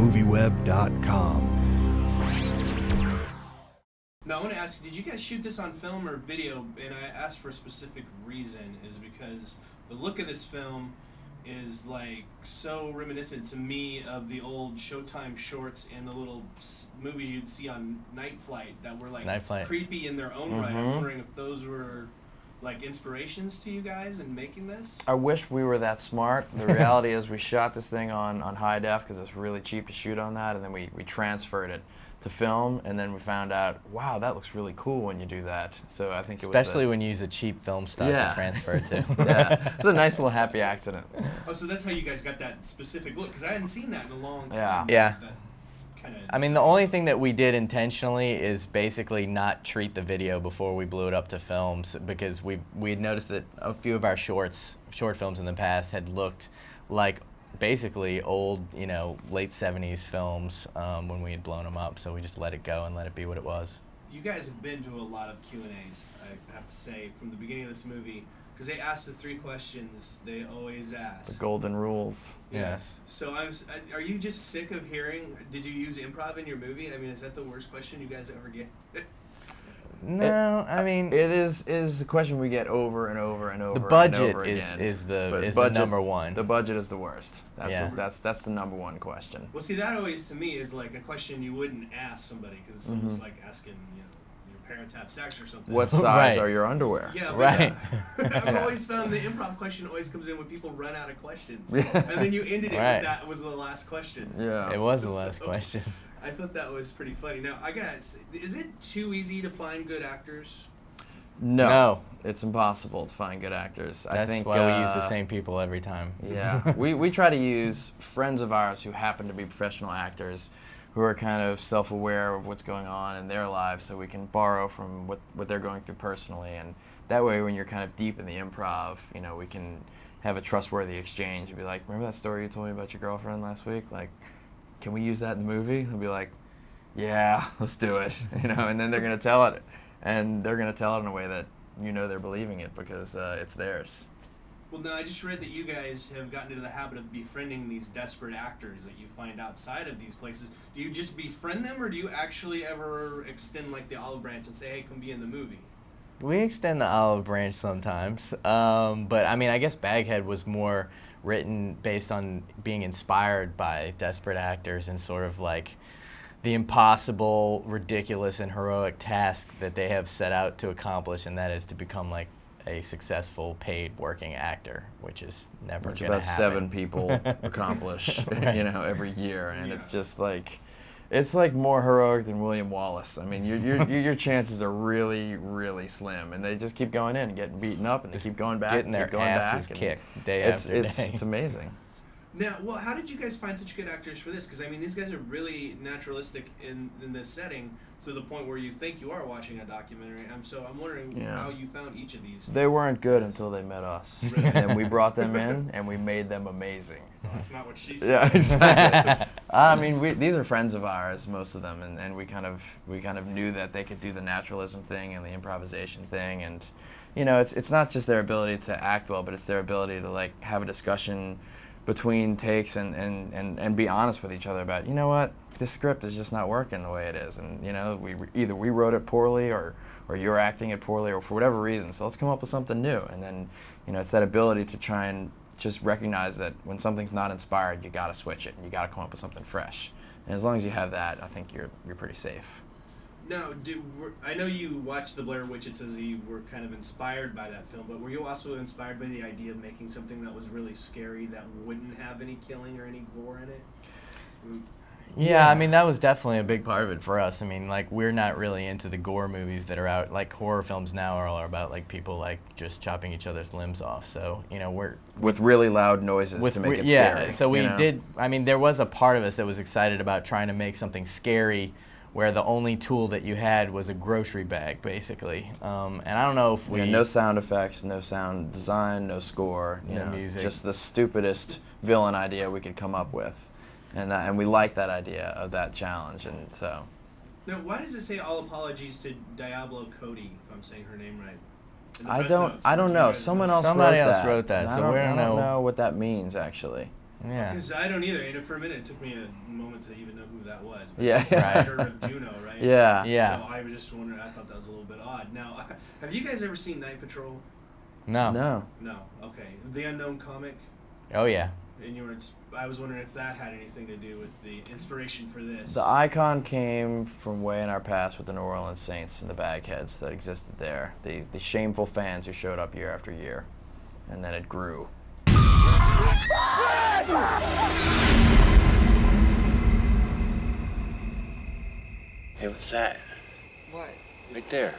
MovieWeb.com. Now, I want to ask you, did you guys shoot this on film or video? And I asked for a specific reason, is because the look of this film is like so reminiscent to me of the old Showtime shorts and the little movies you'd see on Night Flight that were like creepy in their own right. I'm wondering if those were like inspirations to you guys in making this? I wish we were that smart. The reality is we shot this thing on high def because it's really cheap to shoot on that, and then we transferred it to film, and then we found out, wow, that looks really cool when you do that. So I think it was especially when you use a cheap film stock to transfer it to. Yeah, it's a nice little happy accident. Oh, so that's how you guys got that specific look, because I hadn't seen that in a long time. Yeah. Kinda... I mean, the only thing that we did intentionally is basically not treat the video before we blew it up to films, because we had noticed that a few of our short films in the past had looked like basically old, late 70s films when we had blown them up, so we just let it go and let it be what it was. You guys have been to a lot of Q&As, I have to say, from the beginning of this movie, because they asked the 3 questions they always ask. The golden rules. Yes. So are you just sick of hearing, did you use improv in your movie? I mean, is that the worst question you guys ever get? No, I mean... It is the question we get over and over and over the budget and over again. is the number one. The budget is the worst. That's the number one question. Well, see, that always, to me, is like a question you wouldn't ask somebody, because it's almost like asking, your parents have sex or something. What size are your underwear? Yeah, right. I've always found the improv question always comes in when people run out of questions. And then you ended it with that was the last question. Yeah. It was the last question. I thought that was pretty funny. Now, I gotta say, is it too easy to find good actors? No. It's impossible to find good actors. That's I think why we use the same people every time. Yeah. we try to use friends of ours who happen to be professional actors who are kind of self-aware of what's going on in their lives, so we can borrow from what they're going through personally. And that way, when you're kind of deep in the improv, we can have a trustworthy exchange and be like, remember that story you told me about your girlfriend last week? Like, can we use that in the movie? They'll be like, yeah, let's do it. And then they're going to tell it. And they're going to tell it in a way that they're believing it because it's theirs. Well, no, I just read that you guys have gotten into the habit of befriending these desperate actors that you find outside of these places. Do you just befriend them, or do you actually ever extend like the olive branch and say, hey, come be in the movie? We extend the olive branch sometimes. But, I mean, I guess Baghead was more written based on being inspired by desperate actors and sort of like the impossible, ridiculous, and heroic task that they have set out to accomplish, and that is to become like a successful paid working actor, which is never going to happen. Which about 7 people accomplish, every year, and it's just like, it's like more heroic than William Wallace. I mean, your chances are really, really slim, and they just keep going in and getting beaten up, and they keep going back, getting their asses kicked day after day. It's amazing. Now, well, how did you guys find such good actors for this? Because, I mean, these guys are really naturalistic in this setting to the point where you think you are watching a documentary. So I'm wondering how you found each of these. They weren't good until they met us. Really? And then we brought them in, and we made them amazing. Well, that's not what she said. Yeah, exactly. I mean, these are friends of ours, most of them, and we kind of knew that they could do the naturalism thing and the improvisation thing, and it's not just their ability to act well, but it's their ability to like have a discussion between takes and be honest with each other about, what, this script is just not working the way it is, and either we wrote it poorly or you're acting it poorly or for whatever reason, so let's come up with something new. And then it's that ability to try and just recognize that when something's not inspired, you got to switch it and you got to come up with something fresh. And as long as you have that, I think you're pretty safe. Now, I know you watched the Blair Witch. It says you were kind of inspired by that film, but were you also inspired by the idea of making something that was really scary that wouldn't have any killing or any gore in it? Yeah, I mean, that was definitely a big part of it for us. I mean, like, we're not really into the gore movies that are out. Like, horror films now are all about, like, people, like, just chopping each other's limbs off. So, we're... With really loud noises to make it scary. Yeah, so we did... I mean, there was a part of us that was excited about trying to make something scary where the only tool that you had was a grocery bag, basically. And I don't know if we... no sound effects, no sound design, no score. No music. Just the stupidest villain idea we could come up with. And we like that idea of that challenge, and so. Now, why does it say all apologies to Diablo Cody, if I'm saying her name right? I don't know. Somebody else wrote that. So I don't know what that means, actually. Yeah. Because I don't either, and for a minute it took me a moment to even know who that was. But Yeah. it's the writer of Juno, right? Yeah. Yeah. So I was just wondering, I thought that was a little bit odd. Now, have you guys ever seen Night Patrol? No. No. No. Okay. The Unknown comic? Oh yeah. And I was wondering if that had anything to do with the inspiration for this. The icon came from way in our past with the New Orleans Saints and the Bagheads that existed there. The shameful fans who showed up year after year. And then it grew. Hey, what's that? What? Right there.